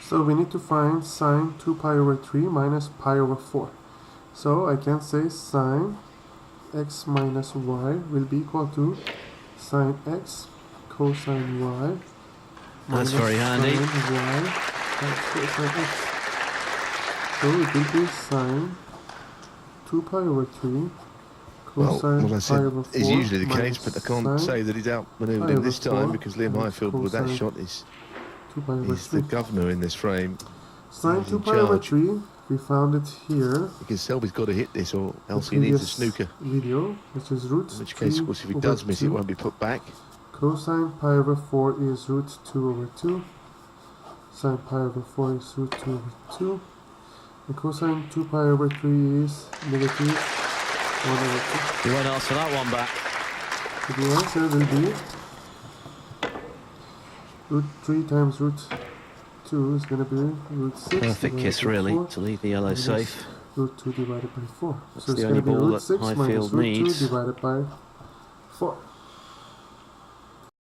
So we need to find sine 2 pi over 3 minus pi over 4. So I can say sine x minus y will be equal to sine x cosine y That's very handy. Sine y times cosine x. So it will be sine 2 pi over 3 cosine what I said pi over 4 is usually the case, minus but I can't sine say that he's outmaneuvered pi him over this time 4 because Liam minus Highfield with that cosine shot is 2 pi over the 3. governor in this frame. Sine He's 2 in pi over charge. 3, we found it here. Because Selby's got to hit this or else The he needs a previous snooker. video, which is root In which 3 case, of course, if he over does miss it, it 2. won't be put back. Cosine pi over 4 is root 2 over 2. Sine pi over 4 is root 2 over 2. And cosine 2 pi over 3 is negative 1 over 2. You won't answer that one back. So the answer will be root 3 times root 2 is going to be root 6. Perfect kiss, really, to leave the yellow safe. Root 2 divided by 4. That's so it's the going only to be ball root that 6 minus Highfield root needs. 2 divided by 4.